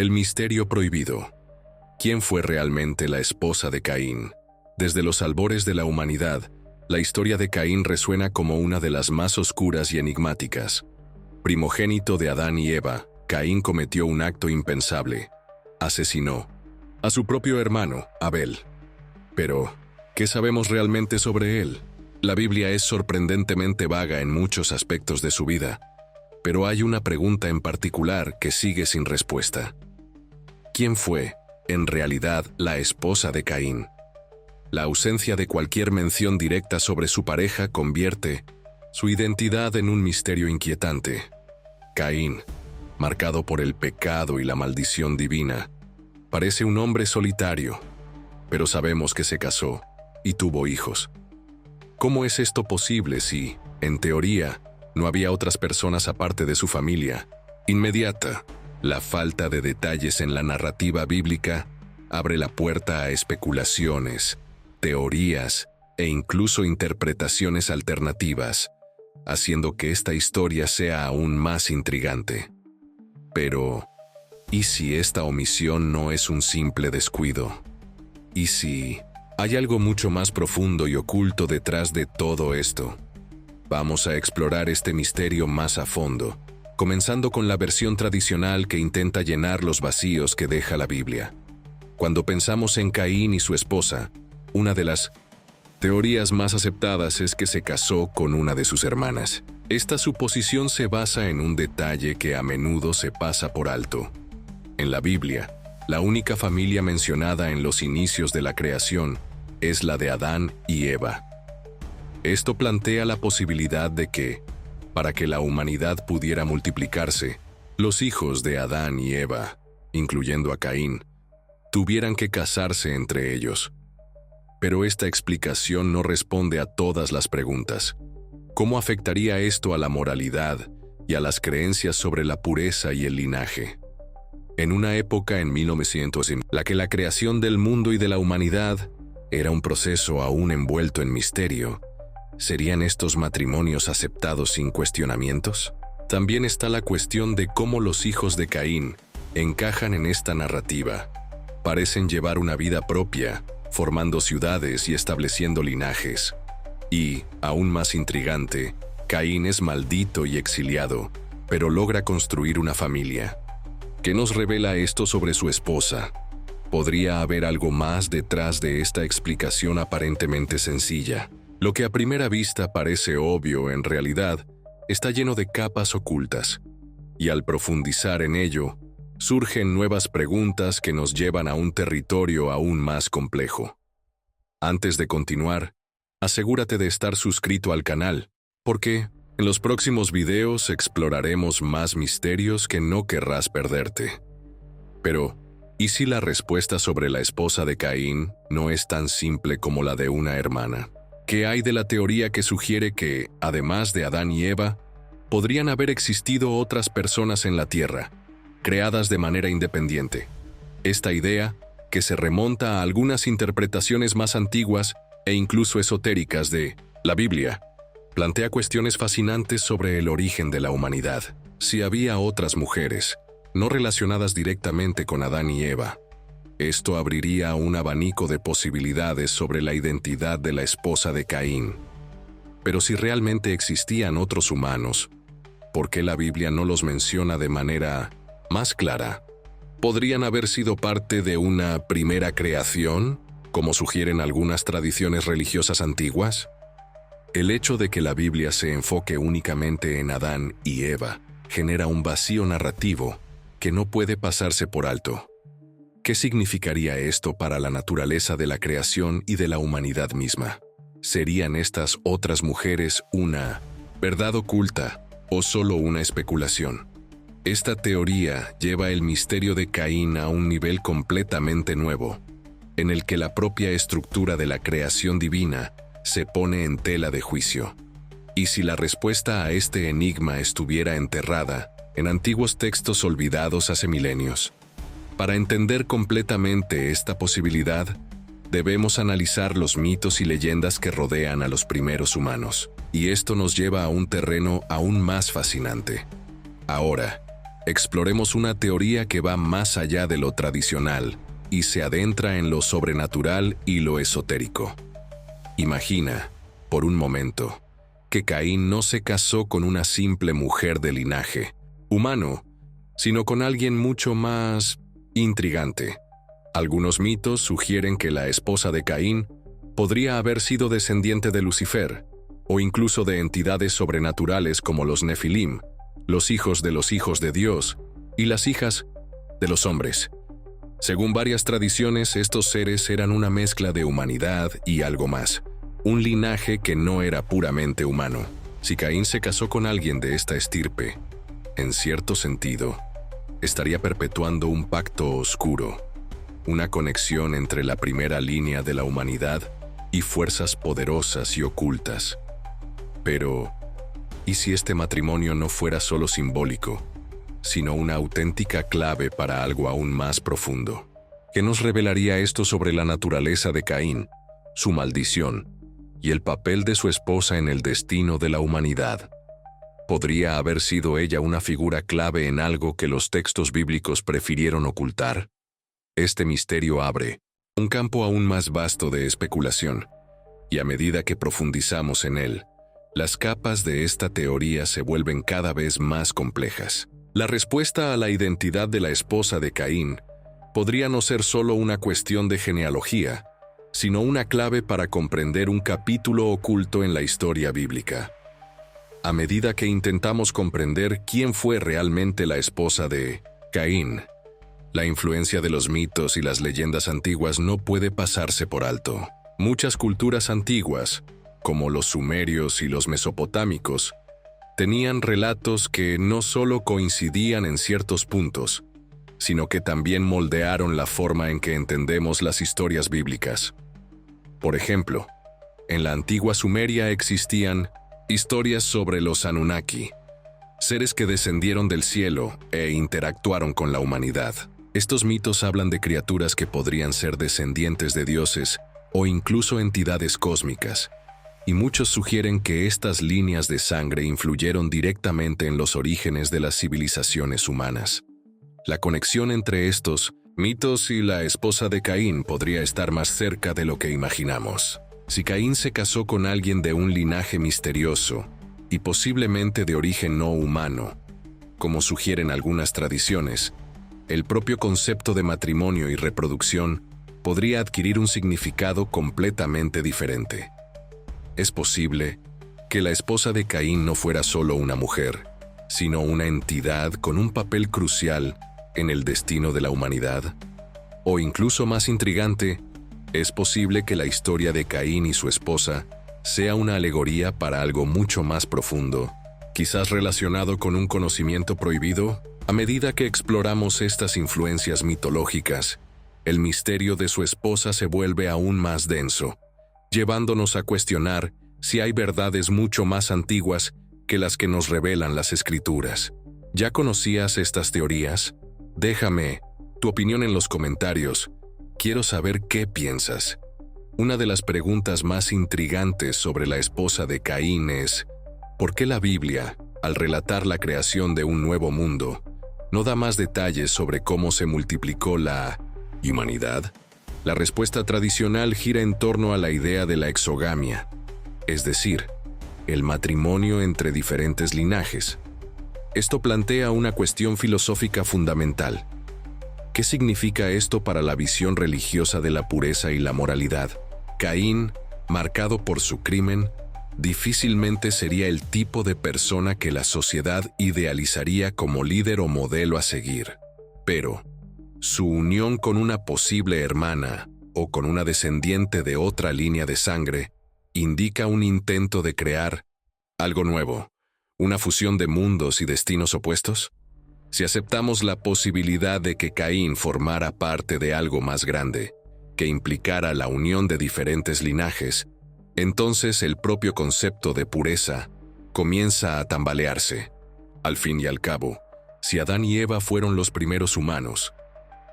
El misterio prohibido. ¿Quién fue realmente la esposa de Caín? Desde los albores de la humanidad, la historia de Caín resuena como una de las más oscuras y enigmáticas. Primogénito de Adán y Eva, Caín cometió un acto impensable. Asesinó a su propio hermano, Abel. Pero, ¿qué sabemos realmente sobre él? La Biblia es sorprendentemente vaga en muchos aspectos de su vida, pero hay una pregunta en particular que sigue sin respuesta. ¿Quién fue, en realidad, la esposa de Caín? La ausencia de cualquier mención directa sobre su pareja convierte su identidad en un misterio inquietante. Caín, marcado por el pecado y la maldición divina, parece un hombre solitario, pero sabemos que se casó y tuvo hijos. ¿Cómo es esto posible si, en teoría, no había otras personas aparte de su familia? Inmediata, la falta de detalles en la narrativa bíblica abre la puerta a especulaciones, teorías e incluso interpretaciones alternativas, haciendo que esta historia sea aún más intrigante. Pero, ¿y si esta omisión no es un simple descuido? ¿Y si hay algo mucho más profundo y oculto detrás de todo esto? Vamos a explorar este misterio más a fondo, comenzando con la versión tradicional que intenta llenar los vacíos que deja la Biblia. Cuando pensamos en Caín y su esposa, una de las teorías más aceptadas es que se casó con una de sus hermanas. Esta suposición se basa en un detalle que a menudo se pasa por alto. En la Biblia, la única familia mencionada en los inicios de la creación es la de Adán y Eva. Esto plantea la posibilidad de que, para que la humanidad pudiera multiplicarse, los hijos de Adán y Eva, incluyendo a Caín, tuvieran que casarse entre ellos. Pero esta explicación no responde a todas las preguntas. ¿Cómo afectaría esto a la moralidad y a las creencias sobre la pureza y el linaje? En una época en 1900 en la que la creación del mundo y de la humanidad era un proceso aún envuelto en misterio, ¿serían estos matrimonios aceptados sin cuestionamientos? También está la cuestión de cómo los hijos de Caín encajan en esta narrativa. Parecen llevar una vida propia, formando ciudades y estableciendo linajes. Y, aún más intrigante, Caín es maldito y exiliado, pero logra construir una familia. ¿Qué nos revela esto sobre su esposa? ¿Podría haber algo más detrás de esta explicación aparentemente sencilla? Lo que a primera vista parece obvio, en realidad, está lleno de capas ocultas. Y al profundizar en ello, surgen nuevas preguntas que nos llevan a un territorio aún más complejo. Antes de continuar, asegúrate de estar suscrito al canal, porque en los próximos videos exploraremos más misterios que no querrás perderte. Pero, ¿y si la respuesta sobre la esposa de Caín no es tan simple como la de una hermana? ¿Qué hay de la teoría que sugiere que, además de Adán y Eva, podrían haber existido otras personas en la Tierra, creadas de manera independiente? Esta idea, que se remonta a algunas interpretaciones más antiguas e incluso esotéricas de la Biblia, plantea cuestiones fascinantes sobre el origen de la humanidad. Si había otras mujeres, no relacionadas directamente con Adán y Eva, esto abriría un abanico de posibilidades sobre la identidad de la esposa de Caín. Pero si realmente existían otros humanos, ¿por qué la Biblia no los menciona de manera más clara? ¿Podrían haber sido parte de una primera creación, como sugieren algunas tradiciones religiosas antiguas? El hecho de que la Biblia se enfoque únicamente en Adán y Eva genera un vacío narrativo que no puede pasarse por alto. ¿Qué significaría esto para la naturaleza de la creación y de la humanidad misma? ¿Serían estas otras mujeres una verdad oculta o solo una especulación? Esta teoría lleva el misterio de Caín a un nivel completamente nuevo, en el que la propia estructura de la creación divina se pone en tela de juicio. Y si la respuesta a este enigma estuviera enterrada en antiguos textos olvidados hace milenios. Para entender completamente esta posibilidad, debemos analizar los mitos y leyendas que rodean a los primeros humanos, y esto nos lleva a un terreno aún más fascinante. Ahora, exploremos una teoría que va más allá de lo tradicional y se adentra en lo sobrenatural y lo esotérico. Imagina, por un momento, que Caín no se casó con una simple mujer de linaje humano, sino con alguien mucho más intrigante. Algunos mitos sugieren que la esposa de Caín podría haber sido descendiente de Lucifer, o incluso de entidades sobrenaturales como los Nefilim, los hijos de Dios y las hijas de los hombres. Según varias tradiciones, estos seres eran una mezcla de humanidad y algo más, un linaje que no era puramente humano. Si Caín se casó con alguien de esta estirpe, en cierto sentido, estaría perpetuando un pacto oscuro, una conexión entre la primera línea de la humanidad y fuerzas poderosas y ocultas. Pero, ¿y si este matrimonio no fuera solo simbólico, sino una auténtica clave para algo aún más profundo? ¿Qué nos revelaría esto sobre la naturaleza de Caín, su maldición y el papel de su esposa en el destino de la humanidad? ¿Podría haber sido ella una figura clave en algo que los textos bíblicos prefirieron ocultar? Este misterio abre un campo aún más vasto de especulación, y a medida que profundizamos en él, las capas de esta teoría se vuelven cada vez más complejas. La respuesta a la identidad de la esposa de Caín podría no ser solo una cuestión de genealogía, sino una clave para comprender un capítulo oculto en la historia bíblica. A medida que intentamos comprender quién fue realmente la esposa de Caín, la influencia de los mitos y las leyendas antiguas no puede pasarse por alto. Muchas culturas antiguas, como los sumerios y los mesopotámicos, tenían relatos que no solo coincidían en ciertos puntos, sino que también moldearon la forma en que entendemos las historias bíblicas. Por ejemplo, en la antigua Sumeria existían historias sobre los Anunnaki, seres que descendieron del cielo e interactuaron con la humanidad. Estos mitos hablan de criaturas que podrían ser descendientes de dioses o incluso entidades cósmicas, y muchos sugieren que estas líneas de sangre influyeron directamente en los orígenes de las civilizaciones humanas. La conexión entre estos mitos y la esposa de Caín podría estar más cerca de lo que imaginamos. Si Caín se casó con alguien de un linaje misterioso y posiblemente de origen no humano, como sugieren algunas tradiciones, el propio concepto de matrimonio y reproducción podría adquirir un significado completamente diferente. Es posible que la esposa de Caín no fuera solo una mujer, sino una entidad con un papel crucial en el destino de la humanidad. O incluso más intrigante, es posible que la historia de Caín y su esposa sea una alegoría para algo mucho más profundo, quizás relacionado con un conocimiento prohibido. A medida que exploramos estas influencias mitológicas, el misterio de su esposa se vuelve aún más denso, llevándonos a cuestionar si hay verdades mucho más antiguas que las que nos revelan las Escrituras. ¿Ya conocías estas teorías? Déjame tu opinión en los comentarios. Quiero saber qué piensas. Una de las preguntas más intrigantes sobre la esposa de Caín es: ¿por qué la Biblia, al relatar la creación de un nuevo mundo, no da más detalles sobre cómo se multiplicó la humanidad? La respuesta tradicional gira en torno a la idea de la exogamia, es decir, el matrimonio entre diferentes linajes. Esto plantea una cuestión filosófica fundamental. ¿Qué significa esto para la visión religiosa de la pureza y la moralidad? Caín, marcado por su crimen, difícilmente sería el tipo de persona que la sociedad idealizaría como líder o modelo a seguir. Pero su unión con una posible hermana o con una descendiente de otra línea de sangre indica un intento de crear algo nuevo, una fusión de mundos y destinos opuestos. Si aceptamos la posibilidad de que Caín formara parte de algo más grande, que implicara la unión de diferentes linajes, entonces el propio concepto de pureza comienza a tambalearse. Al fin y al cabo, si Adán y Eva fueron los primeros humanos,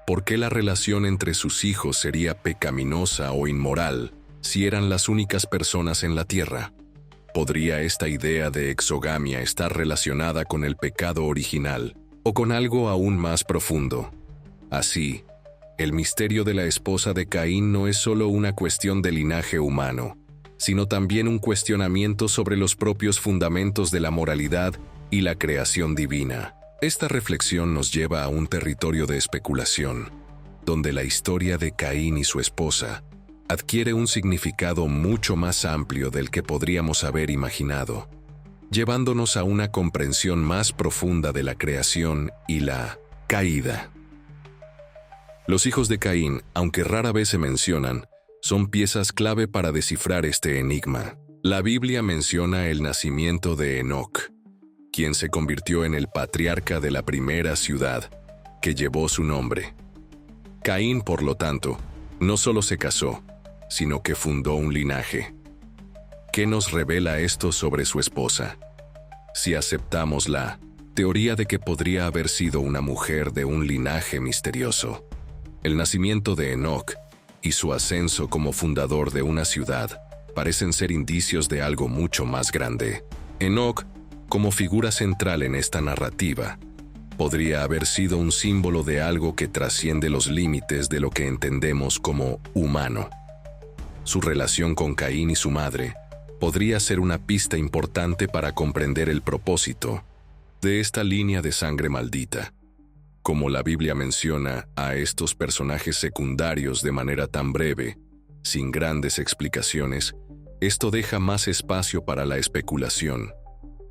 ¿por qué la relación entre sus hijos sería pecaminosa o inmoral si eran las únicas personas en la tierra? ¿Podría esta idea de exogamia estar relacionada con el pecado original o con algo aún más profundo. Así, el misterio de la esposa de Caín no es solo una cuestión de linaje humano, sino también un cuestionamiento sobre los propios fundamentos de la moralidad y la creación divina. Esta reflexión nos lleva a un territorio de especulación, donde la historia de Caín y su esposa adquiere un significado mucho más amplio del que podríamos haber imaginado, llevándonos a una comprensión más profunda de la creación y la caída. Los hijos de Caín, aunque rara vez se mencionan, son piezas clave para descifrar este enigma. La Biblia menciona el nacimiento de Enoc, quien se convirtió en el patriarca de la primera ciudad que llevó su nombre. Caín, por lo tanto, no solo se casó, sino que fundó un linaje. ¿Qué nos revela esto sobre su esposa? Si aceptamos la teoría de que podría haber sido una mujer de un linaje misterioso, el nacimiento de Enoc y su ascenso como fundador de una ciudad parecen ser indicios de algo mucho más grande. Enoc, como figura central en esta narrativa, podría haber sido un símbolo de algo que trasciende los límites de lo que entendemos como humano. Su relación con Caín y su madre podría ser una pista importante para comprender el propósito de esta línea de sangre maldita. Como la Biblia menciona a estos personajes secundarios de manera tan breve, sin grandes explicaciones, esto deja más espacio para la especulación.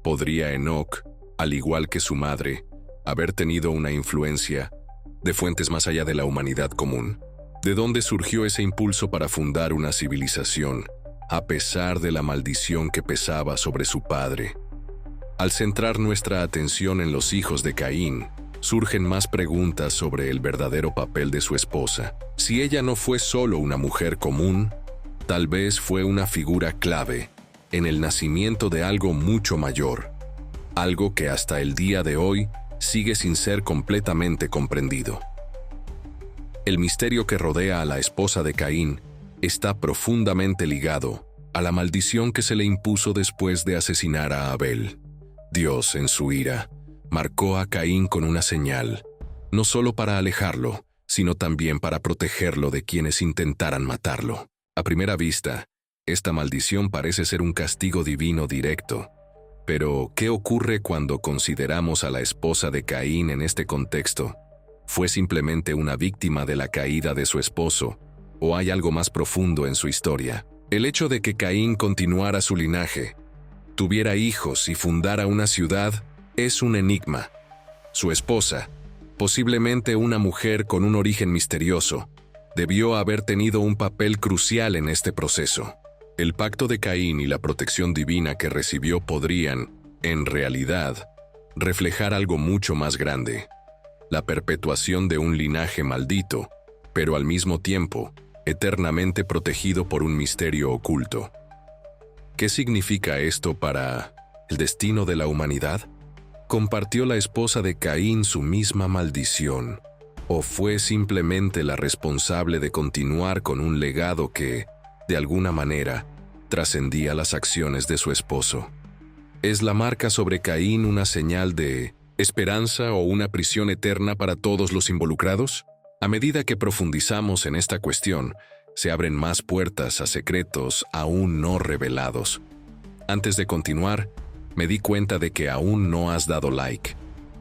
¿Podría Enoc, al igual que su madre, haber tenido una influencia de fuentes más allá de la humanidad común? ¿De dónde surgió ese impulso para fundar una civilización, a pesar de la maldición que pesaba sobre su padre? Al centrar nuestra atención en los hijos de Caín, surgen más preguntas sobre el verdadero papel de su esposa. Si ella no fue solo una mujer común, tal vez fue una figura clave en el nacimiento de algo mucho mayor, algo que hasta el día de hoy sigue sin ser completamente comprendido. El misterio que rodea a la esposa de Caín está profundamente ligado a la maldición que se le impuso después de asesinar a Abel. Dios, en su ira, marcó a Caín con una señal, no solo para alejarlo, sino también para protegerlo de quienes intentaran matarlo. A primera vista, esta maldición parece ser un castigo divino directo. Pero, ¿qué ocurre cuando consideramos a la esposa de Caín en este contexto? ¿Fue simplemente una víctima de la caída de su esposo, o hay algo más profundo en su historia? El hecho de que Caín continuara su linaje, tuviera hijos y fundara una ciudad, es un enigma. Su esposa, posiblemente una mujer con un origen misterioso, debió haber tenido un papel crucial en este proceso. El pacto de Caín y la protección divina que recibió podrían, en realidad, reflejar algo mucho más grande: la perpetuación de un linaje maldito, pero al mismo tiempo, eternamente protegido por un misterio oculto. ¿Qué significa esto para el destino de la humanidad? ¿Compartió la esposa de Caín su misma maldición, o fue simplemente la responsable de continuar con un legado que, de alguna manera, trascendía las acciones de su esposo? ¿Es la marca sobre Caín una señal de esperanza o una prisión eterna para todos los involucrados? A medida que profundizamos en esta cuestión, se abren más puertas a secretos aún no revelados. Antes de continuar, me di cuenta de que aún no has dado like.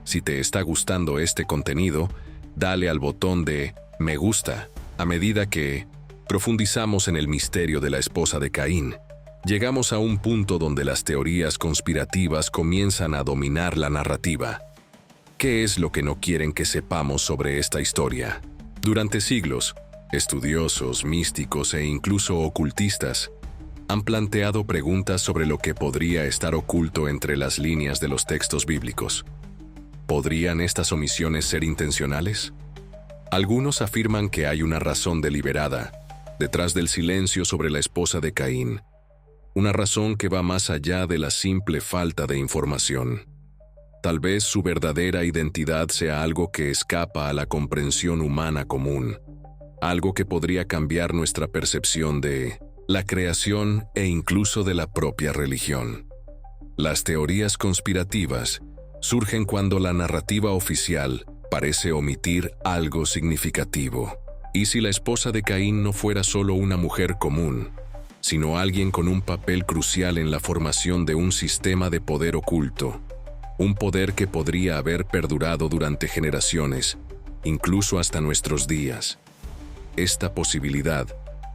Si te está gustando este contenido, dale al botón de me gusta. A medida que profundizamos en el misterio de la esposa de Caín, llegamos a un punto donde las teorías conspirativas comienzan a dominar la narrativa. ¿Qué es lo que no quieren que sepamos sobre esta historia? Durante siglos, estudiosos, místicos e incluso ocultistas han planteado preguntas sobre lo que podría estar oculto entre las líneas de los textos bíblicos. ¿Podrían estas omisiones ser intencionales? Algunos afirman que hay una razón deliberada detrás del silencio sobre la esposa de Caín, una razón que va más allá de la simple falta de información. Tal vez su verdadera identidad sea algo que escapa a la comprensión humana común, algo que podría cambiar nuestra percepción de la creación e incluso de la propia religión. Las teorías conspirativas surgen cuando la narrativa oficial parece omitir algo significativo. ¿Y si la esposa de Caín no fuera solo una mujer común, sino alguien con un papel crucial en la formación de un sistema de poder oculto? Un poder que podría haber perdurado durante generaciones, incluso hasta nuestros días. Esta posibilidad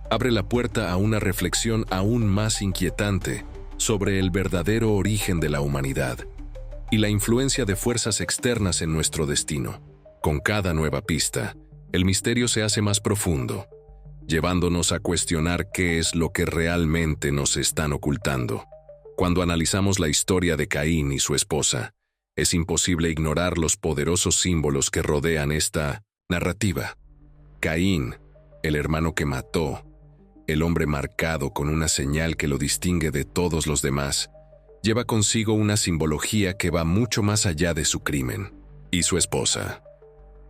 abre la puerta a una reflexión aún más inquietante sobre el verdadero origen de la humanidad y la influencia de fuerzas externas en nuestro destino. Con cada nueva pista, el misterio se hace más profundo, llevándonos a cuestionar qué es lo que realmente nos están ocultando. Cuando analizamos la historia de Caín y su esposa, es imposible ignorar los poderosos símbolos que rodean esta narrativa. Caín, el hermano que mató, el hombre marcado con una señal que lo distingue de todos los demás, lleva consigo una simbología que va mucho más allá de su crimen. Y su esposa,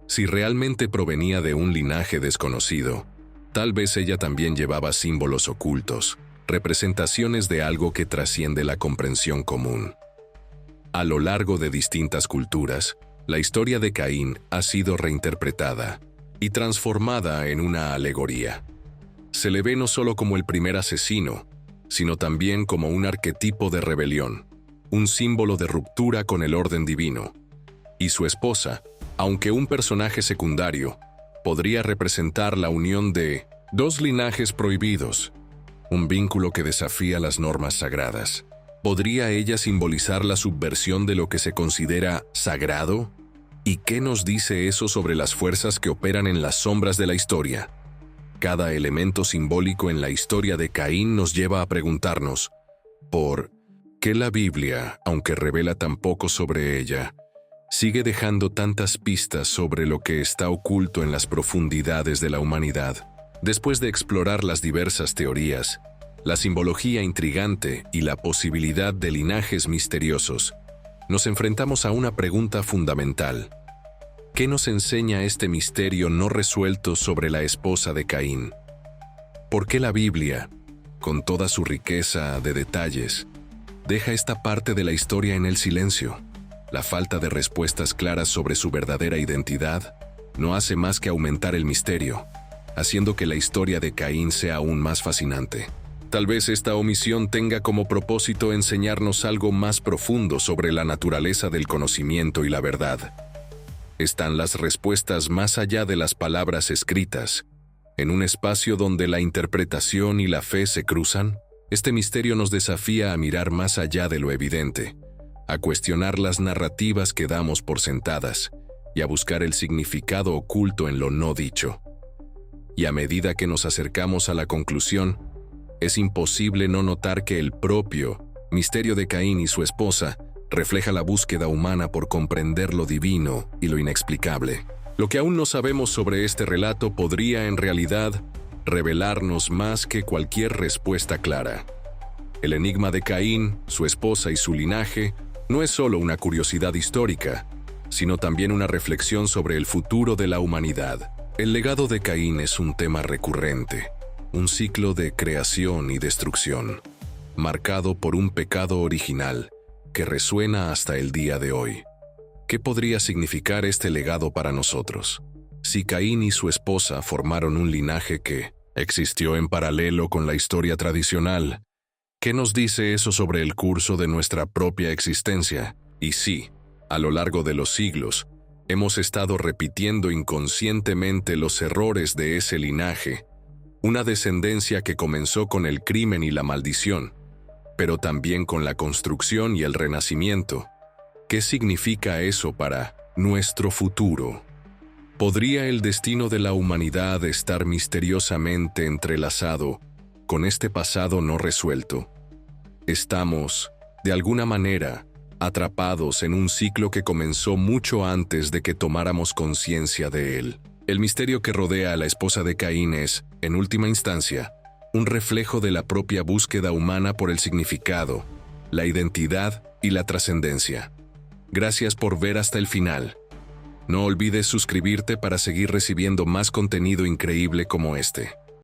si realmente provenía de un linaje desconocido, tal vez ella también llevaba símbolos ocultos, representaciones de algo que trasciende la comprensión común. A lo largo de distintas culturas, la historia de Caín ha sido reinterpretada y transformada en una alegoría. Se le ve no solo como el primer asesino, sino también como un arquetipo de rebelión, un símbolo de ruptura con el orden divino. Y su esposa, aunque un personaje secundario, podría representar la unión de dos linajes prohibidos, un vínculo que desafía las normas sagradas. ¿Podría ella simbolizar la subversión de lo que se considera sagrado? ¿Y qué nos dice eso sobre las fuerzas que operan en las sombras de la historia? Cada elemento simbólico en la historia de Caín nos lleva a preguntarnos, ¿por qué la Biblia, aunque revela tan poco sobre ella, sigue dejando tantas pistas sobre lo que está oculto en las profundidades de la humanidad? Después de explorar las diversas teorías, la simbología intrigante y la posibilidad de linajes misteriosos, nos enfrentamos a una pregunta fundamental. ¿Qué nos enseña este misterio no resuelto sobre la esposa de Caín? ¿Por qué la Biblia, con toda su riqueza de detalles, deja esta parte de la historia en el silencio? La falta de respuestas claras sobre su verdadera identidad no hace más que aumentar el misterio, haciendo que la historia de Caín sea aún más fascinante. Tal vez esta omisión tenga como propósito enseñarnos algo más profundo sobre la naturaleza del conocimiento y la verdad. ¿Están las respuestas más allá de las palabras escritas, en un espacio donde la interpretación y la fe se cruzan? Este misterio nos desafía a mirar más allá de lo evidente, a cuestionar las narrativas que damos por sentadas y a buscar el significado oculto en lo no dicho. Y a medida que nos acercamos a la conclusión, es imposible no notar que el propio misterio de Caín y su esposa refleja la búsqueda humana por comprender lo divino y lo inexplicable. Lo que aún no sabemos sobre este relato podría en realidad revelarnos más que cualquier respuesta clara. El enigma de Caín, su esposa y su linaje no es solo una curiosidad histórica, sino también una reflexión sobre el futuro de la humanidad. El legado de Caín es un tema recurrente, un ciclo de creación y destrucción, marcado por un pecado original que resuena hasta el día de hoy. ¿Qué podría significar este legado para nosotros? Si Caín y su esposa formaron un linaje que existió en paralelo con la historia tradicional, ¿qué nos dice eso sobre el curso de nuestra propia existencia? Y si, a lo largo de los siglos, hemos estado repitiendo inconscientemente los errores de ese linaje, una descendencia que comenzó con el crimen y la maldición, pero también con la construcción y el renacimiento. ¿Qué significa eso para nuestro futuro? ¿Podría el destino de la humanidad estar misteriosamente entrelazado con este pasado no resuelto? Estamos, de alguna manera, atrapados en un ciclo que comenzó mucho antes de que tomáramos conciencia de él. El misterio que rodea a la esposa de Caín es, en última instancia, un reflejo de la propia búsqueda humana por el significado, la identidad y la trascendencia. Gracias por ver hasta el final. No olvides suscribirte para seguir recibiendo más contenido increíble como este.